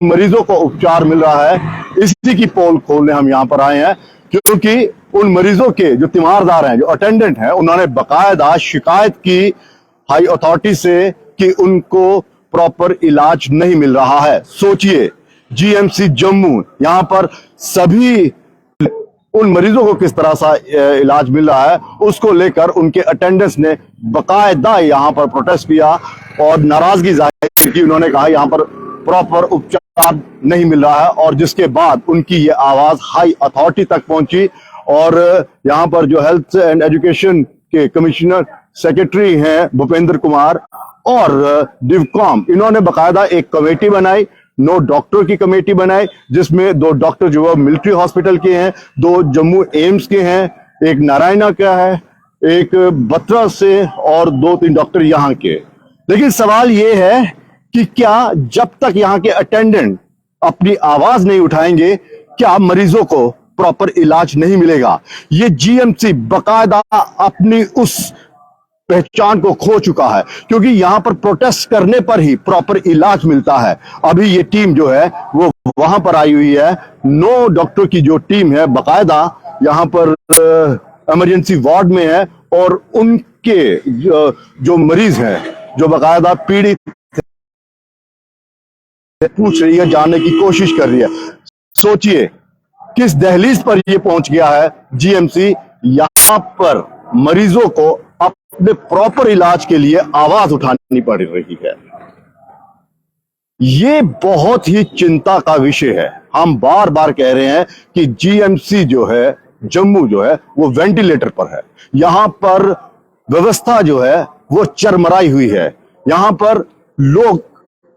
मरीजों को उपचार मिल रहा है, इसी की पोल खोलने हम यहाँ पर आए हैं। क्योंकि उन मरीजों के जो तीमारदार हैं, जो अटेंडेंट हैं, उन्होंने बकायदा शिकायत की हाई अथॉरिटी से कि उनको प्रॉपर इलाज नहीं मिल रहा है। सोचिए, जीएमसी जम्मू, यहाँ पर सभी उन मरीजों को किस तरह सा इलाज मिल रहा है, उसको लेकर उनके अटेंडेंट्स ने बकायदा यहाँ पर प्रोटेस्ट किया और नाराजगी जाहिर की। उन्होंने कहा यहाँ पर प्रॉपर उपचार नहीं मिल रहा है, और जिसके बाद उनकी ये आवाज हाई अथॉरिटी तक पहुंची। और यहाँ पर जो हेल्थ एंड एजुकेशन के कमिश्नर सेक्रेटरी हैं भूपेंद्र कुमार और डिवकॉम, इन्होंने बकायदा एक कमेटी बनाई, 9 डॉक्टर की कमेटी बनाई, जिसमें 2 डॉक्टर जो है मिलिट्री हॉस्पिटल के हैं, 2 जम्मू एम्स के हैं, एक नारायणा का है, एक बत्रा से, और 2-3 डॉक्टर यहाँ के। लेकिन सवाल ये है कि क्या जब तक यहाँ के अटेंडेंट अपनी आवाज नहीं उठाएंगे, क्या मरीजों को प्रॉपर इलाज नहीं मिलेगा? ये जीएमसी बकायदा अपनी उस पहचान को खो चुका है, क्योंकि यहां पर प्रोटेस्ट करने पर ही प्रॉपर इलाज मिलता है। अभी ये टीम जो है वो वहां पर आई हुई है, 9 डॉक्टर की जो टीम है बकायदा यहां पर इमरजेंसी वार्ड में है, और उनके जो मरीज हैं, जो बकायदा पीड़ित पूछ रही है, जानने की कोशिश कर रही है। सोचिए किस दहलीज पर ये पहुंच गया है जीएमसी। यहां पर मरीजों को अपने प्रॉपर इलाज के लिए आवाज उठानी पड़ रही है। ये बहुत ही चिंता का विषय है। हम बार बार कह रहे हैं कि जीएमसी जो है जम्मू जो है वो वेंटिलेटर पर है। यहां पर व्यवस्था जो है वो चरमराई हुई है। यहां पर लोग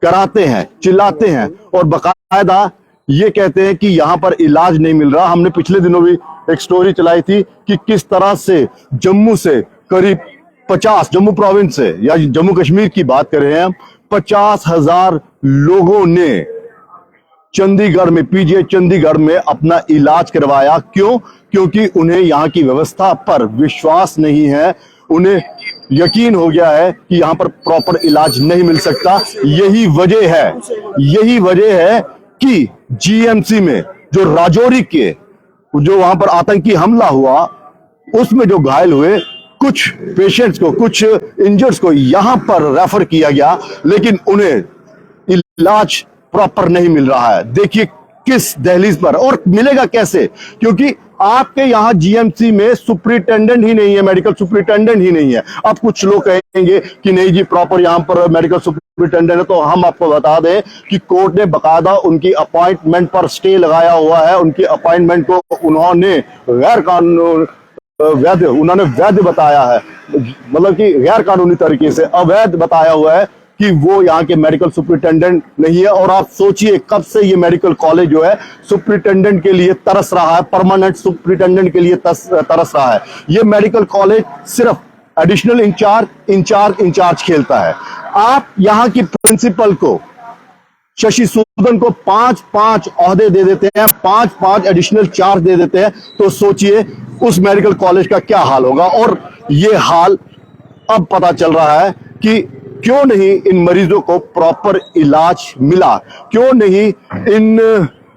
कराते हैं, चिल्लाते हैं और बकायदा ये कहते हैं कि यहां पर इलाज नहीं मिल रहा। हमने पिछले दिनों भी एक स्टोरी चलाई थी कि किस तरह से जम्मू से करीब 50, जम्मू प्रोविंस से या जम्मू कश्मीर की बात कर रहे हैं हम, 50,000 लोगों ने चंडीगढ़ में, पीजीआई चंडीगढ़ में अपना इलाज करवाया। क्यों? क्योंकि उन्हें यहाँ की व्यवस्था पर विश्वास नहीं है। उन्हें यकीन हो गया है कि यहां पर प्रॉपर इलाज नहीं मिल सकता। यही वजह है कि जीएमसी में जो राजौरी के जो वहां पर आतंकी हमला हुआ, उसमें जो घायल हुए कुछ पेशेंट्स को, कुछ इंजर्ड्स को यहां पर रेफर किया गया, लेकिन उन्हें इलाज प्रॉपर नहीं मिल रहा है। देखिए किस दहलीज पर, और मिलेगा कैसे? क्योंकि आपके यहां जीएमसी में सुप्रिटेंडेंट ही नहीं है, मेडिकल सुप्रिटेंडेंट ही नहीं है। अब कुछ लोग कहेंगे कि नहीं जी प्रॉपर यहां पर मेडिकल सुप्रिटेंडेंट है, तो हम आपको बता दें कि कोर्ट ने बकायदा उनकी अपॉइंटमेंट पर स्टे लगाया हुआ है। उनकी अपॉइंटमेंट को उन्होंने गैर कानून वैध, उन्होंने वैध बताया है, मतलब कि गैर कानूनी तरीके से अवैध बताया हुआ है कि वो यहाँ के मेडिकल सुप्रिटेंडेंट नहीं है। और आप सोचिए कब से ये मेडिकल कॉलेज जो है सुप्रिटेंडेंट के लिए तरस रहा है, परमानेंट सुप्रिटेंडेंट के लिए तरस रहा है। ये मेडिकल कॉलेज सिर्फ एडिशनल इंचार्ज खेलता है। आप यहाँ की प्रिंसिपल को, शशि सूदन को 5-5 ओहदे दे देते हैं, 5-5 एडिशनल चार्ज दे देते हैं, तो सोचिए उस मेडिकल कॉलेज का क्या हाल होगा। और ये हाल अब पता चल रहा है कि क्यों नहीं इन मरीजों को प्रॉपर इलाज मिला, क्यों नहीं इन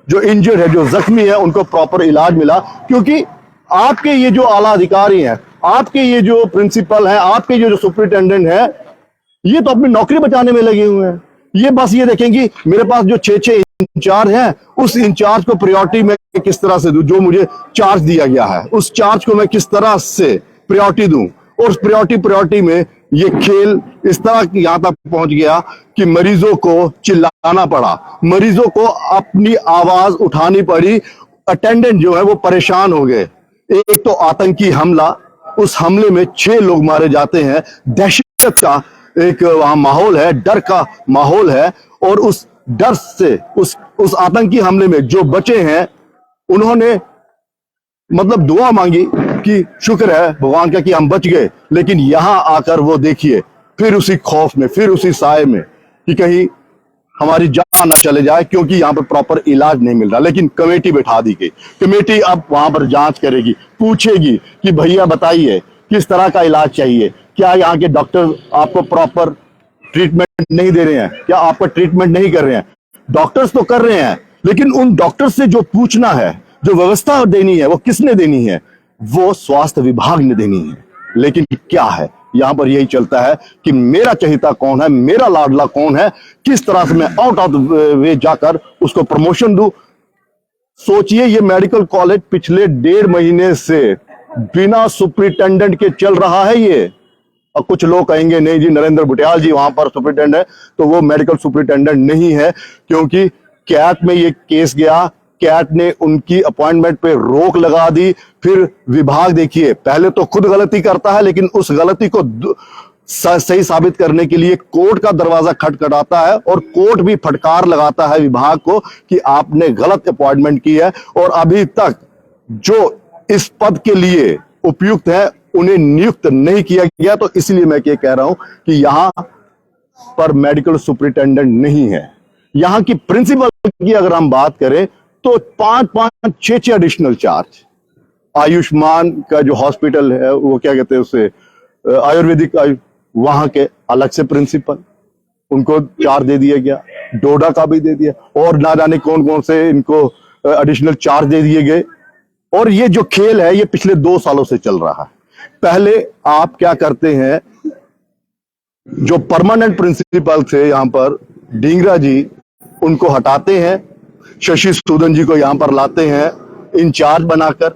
जो इंजर्ड है, जो जख्मी है, उनको प्रॉपर इलाज मिला। क्योंकि आपके ये जो आला अधिकारी हैं, आपके ये जो प्रिंसिपल हैं, आपके जो सुप्रिटेंडेंट हैं, ये तो अपनी नौकरी बचाने में लगे हुए हैं। ये बस ये देखेंगे मेरे पास जो 6 इंचार्ज हैं, उस इंचार्ज को प्रायोरिटी में किस तरह से दूं, जो मुझे चार्ज दिया गया है उस चार्ज को मैं किस तरह से प्रायोरिटी दूं। और उस प्रायोरिटी में ये खेल इस तरह की यहां तक पहुंच गया कि मरीजों को चिल्लाना पड़ा, मरीजों को अपनी आवाज उठानी पड़ी। अटेंडेंट जो है वो परेशान हो गए। एक तो आतंकी हमला, उस हमले में 6 लोग मारे जाते हैं, दहशत का एक वहां माहौल है, डर का माहौल है। और उस डर से, उस आतंकी हमले में जो बचे हैं, उन्होंने मतलब दुआ मांगी कि शुक्र है भगवान का कि हम बच गए। लेकिन यहां आकर वो देखिए फिर उसी खौफ में, फिर उसी साए में कि कहीं हमारी जान न चले जाए, क्योंकि यहाँ पर प्रॉपर इलाज नहीं मिल रहा। लेकिन कमेटी बैठा दी गई, कमेटी अब वहां पर जांच करेगी, पूछेगी कि भैया बताइए किस तरह का इलाज चाहिए, क्या यहाँ के डॉक्टर आपको प्रॉपर ट्रीटमेंट नहीं दे रहे हैं, क्या आपका ट्रीटमेंट नहीं कर रहे हैं। डॉक्टर्स तो कर रहे हैं, लेकिन उन डॉक्टर्स से जो पूछना है, जो व्यवस्था देनी है, वो किसने देनी है? वो स्वास्थ्य विभाग ने देनी है। लेकिन क्या है, यहां पर यही चलता है कि मेरा चहेता कौन है, मेरा लाडला कौन है, किस तरह से मैं आउट ऑफ वे जाकर उसको प्रमोशन दूं। सोचिए, ये मेडिकल कॉलेज पिछले 1.5 महीने से बिना सुपरिटेंडेंट के चल रहा है ये। और कुछ लोग कहेंगे नहीं जी, नरेंद्र बुटियाल जी वहां पर सुपरिटेंडेंट है, तो वो मेडिकल सुपरिटेंडेंट नहीं है, क्योंकि कैट में ये केस गया, कैट ने उनकी अपॉइंटमेंट पे रोक लगा दी। फिर विभाग देखिए, पहले तो खुद गलती करता है, लेकिन उस गलती को सही साबित करने के लिए कोर्ट का दरवाजा खटखटाता है, और कोर्ट भी फटकार लगाता है विभाग को कि आपने गलत अपॉइंटमेंट की है, और अभी तक जो इस पद के लिए उपयुक्त है उन्हें नियुक्त नहीं किया गया। तो इसलिए मैं ये कह रहा हूं कि यहां पर मेडिकल सुपरिटेंडेंट नहीं है। यहां की प्रिंसिपल की अगर हम बात करें तो 5-5, 6-6 एडिशनल चार्ज। आयुष्मान का जो हॉस्पिटल है, वो क्या कहते हैं उसे, आयुर्वेदिक, वहां के अलग से प्रिंसिपल, उनको चार्ज दे दिया गया। डोडा का भी दे दिया, और ना जाने कौन कौन से इनको एडिशनल चार्ज दे दिए गए। और ये जो खेल है ये पिछले 2 सालों से चल रहा है। पहले आप क्या करते हैं, जो परमानेंट प्रिंसिपल थे यहां पर, ढींगरा जी, उनको हटाते हैं, शशि सूदन जी को यहां पर लाते हैं इंचार्ज बनाकर,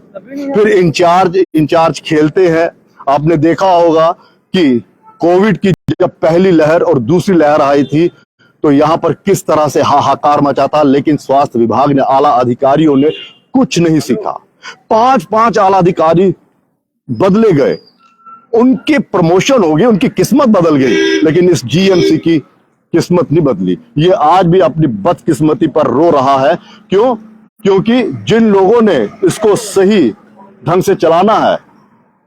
फिर इंचार्ज खेलते हैं। आपने देखा होगा कि कोविड की जब पहली लहर और दूसरी लहर आई थी तो यहां पर किस तरह से हाहाकार मचा था, लेकिन स्वास्थ्य विभाग ने, आला अधिकारियों ने कुछ नहीं सीखा। 5-5 आला अधिकारी बदले गए, उनके प्रमोशन हो गए, उनकी किस्मत बदल गई, लेकिन इस जीएमसी की किस्मत नहीं बदली। ये आज भी अपनी बदकिस्मती पर रो रहा है। क्यों? क्योंकि जिन लोगों ने इसको सही ढंग से चलाना है,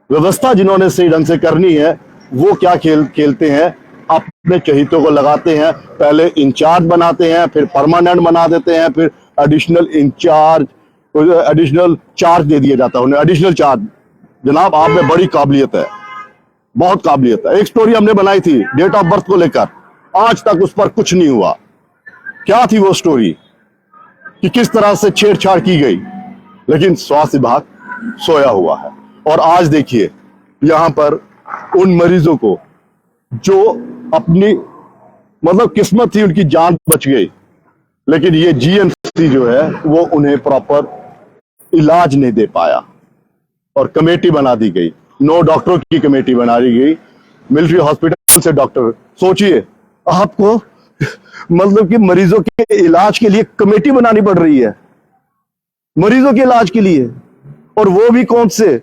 व्यवस्था जिन्होंने सही ढंग से करनी है, वो क्या खेलते हैं, अपने चहेतों को लगाते हैं। पहले इंचार्ज बनाते हैं, फिर परमानेंट बना देते हैं, फिर एडिशनल इंचार्ज, एडिशनल चार्ज दे दिया जाता है उन्हें। एडिशनल चार्ज, जनाब आप में बड़ी काबिलियत है, बहुत काबिलियत है। एक स्टोरी हमने बनाई थी डेट ऑफ बर्थ को लेकर, आज तक उस पर कुछ नहीं हुआ। क्या थी वो स्टोरी, कि किस तरह से छेड़छाड़ की गई, लेकिन स्वास्थ्य विभाग सोया हुआ है। और आज देखिए यहां पर उन मरीजों को जो अपनी मतलब किस्मत थी, उनकी जान बच गई, लेकिन ये जीएमसी जो है वो उन्हें प्रॉपर इलाज नहीं दे पाया, और कमेटी बना दी गई। 9 डॉक्टरों की कमेटी बना दी गई, मिलिट्री हॉस्पिटल से डॉक्टर। सोचिए आपको, मतलब कि मरीजों के इलाज के लिए कमेटी बनानी पड़ रही है, मरीजों के इलाज के लिए, और वो भी कौन से,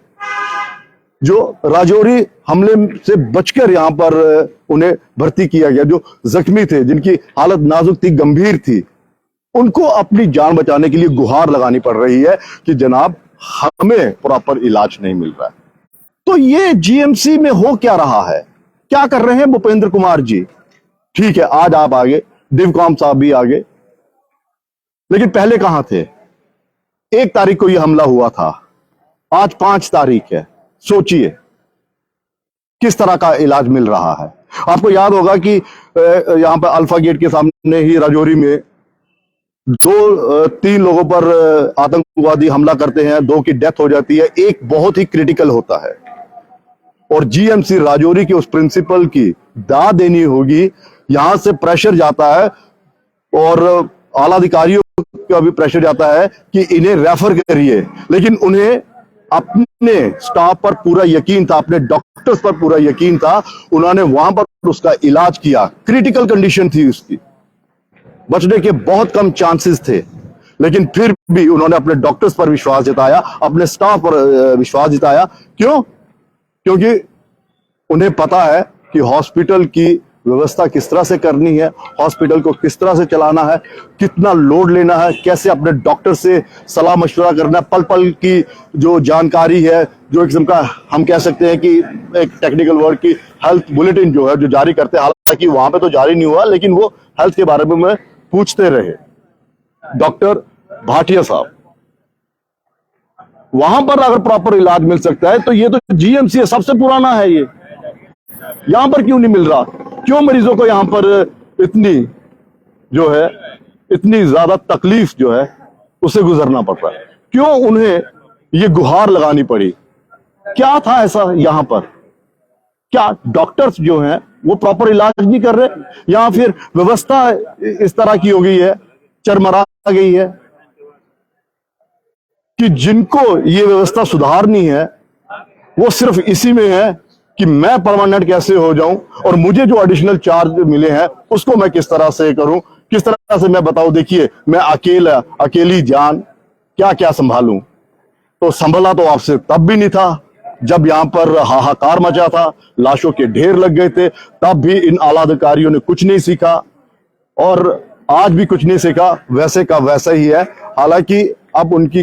जो राजौरी हमले से बचकर यहां पर उन्हें भर्ती किया गया, जो जख्मी थे, जिनकी हालत नाजुक थी, गंभीर थी, उनको अपनी जान बचाने के लिए गुहार लगानी पड़ रही है कि जनाब हमें प्रॉपर इलाज नहीं मिल रहा है। तो ये जीएमसी में हो क्या रहा है, क्या कर रहे हैं भूपेंद्र कुमार जी? ठीक है, आज आप आगे, डिवकॉम साहब भी आगे, लेकिन पहले कहां थे? 1 तारीख को यह हमला हुआ था, आज 5 तारीख है। सोचिए किस तरह का इलाज मिल रहा है। आपको याद होगा कि यहां पर अल्फा गेट के सामने ही राजौरी में 2-3 लोगों पर आतंकवादी हमला करते हैं, 2 की डेथ हो जाती है, 1 बहुत ही क्रिटिकल होता है। और जीएमसी राजौरी के उस प्रिंसिपल की दाद देनी होगी, यहां से प्रेशर जाता है, और आला अधिकारियों का भी प्रेशर जाता है कि इन्हें रेफर करिए, लेकिन उन्हें अपने स्टाफ पर पूरा यकीन था, अपने डॉक्टर्स पर पूरा यकीन था। उन्होंने वहां पर उसका इलाज किया, क्रिटिकल कंडीशन थी उसकी, बचने के बहुत कम चांसेस थे, लेकिन फिर भी उन्होंने अपने डॉक्टर्स पर विश्वास जताया, अपने स्टाफ पर विश्वास जताया। क्यों? क्योंकि उन्हें पता है कि हॉस्पिटल की व्यवस्था किस तरह से करनी है, हॉस्पिटल को किस तरह से चलाना है, कितना लोड लेना है, कैसे अपने डॉक्टर से सलाह मशवरा करना है, पल पल की जो जानकारी है, जो एक किस्म का हम कह सकते हैं कि एक टेक्निकल वर्ड की हेल्थ बुलेटिन जो है, जो जारी करते हैं, हालांकि वहां पे तो जारी नहीं हुआ, लेकिन वो हेल्थ के बारे में पूछते रहे डॉक्टर भाटिया साहब। वहां पर अगर प्रॉपर इलाज मिल सकता है तो ये तो जीएमसी है, सबसे पुराना है ये, यहां पर क्यों नहीं मिल रहा? क्यों मरीजों को यहां पर इतनी जो है इतनी ज्यादा तकलीफ जो है उसे गुजरना पड़ता है? क्यों उन्हें ये गुहार लगानी पड़ी? क्या था ऐसा यहां पर? क्या डॉक्टर्स जो हैं वो प्रॉपर इलाज नहीं कर रहे, या फिर व्यवस्था इस तरह की हो गई है, चरमरा गई है कि जिनको ये व्यवस्था सुधारनी है वो सिर्फ इसी में है कि मैं परमानेंट कैसे हो जाऊं और मुझे जो एडिशनल चार्ज मिले हैं उसको मैं किस तरह से करूं, किस तरह से मैं बताऊं। देखिए, मैं अकेली जान क्या क्या संभालूं। तो संभला तो आपसे तब भी नहीं था जब यहां पर हाहाकार मचा था, लाशों के ढेर लग गए थे, तब भी इन आला अधिकारियों ने कुछ नहीं सीखा और आज भी कुछ नहीं सीखा, वैसे का वैसा ही है। हालांकि अब उनकी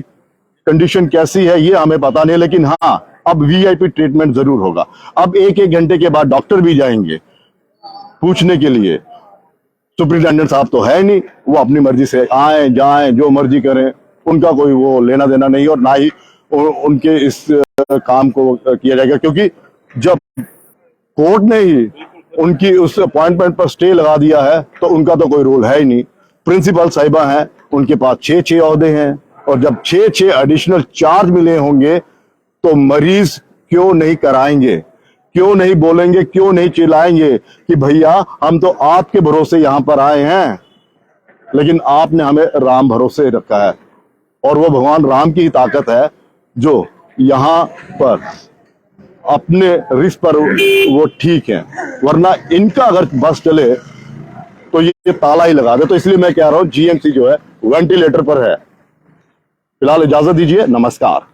कंडीशन कैसी है ये हमें पता नहीं, लेकिन हाँ, अब वीआईपी ट्रीटमेंट जरूर होगा। अब एक एक घंटे के बाद डॉक्टर भी जाएंगे पूछने के लिए। सुप्रिंटेंडेंट साहब तो है नहीं, वो अपनी मर्जी से आए जाएं जो मर्जी करें, उनका कोई वो लेना देना नहीं और ना ही उनके इस काम को किया जाएगा, क्योंकि जब कोर्ट ने ही उनकी उस अपॉइंटमेंट पर स्टे लगा दिया है तो उनका तो कोई रोल है ही नहीं। प्रिंसिपल साहिबा हैं, उनके पास 6 ओहदे हैं और जब 6 एडिशनल चार्ज मिले होंगे तो मरीज क्यों नहीं कराएंगे, क्यों नहीं बोलेंगे, क्यों नहीं चिल्लाएंगे कि भैया हम तो आपके भरोसे यहां पर आए हैं, लेकिन आपने हमें राम भरोसे रखा है। और वो भगवान राम की ताकत है जो यहां पर अपने रिस्क पर वो ठीक है, वरना इनका अगर बस चले तो ये ताला ही लगा दे। तो इसलिए मैं कह रहा हूं जीएमसी जो है वेंटिलेटर पर है। फिलहाल इजाजत दीजिए, नमस्कार।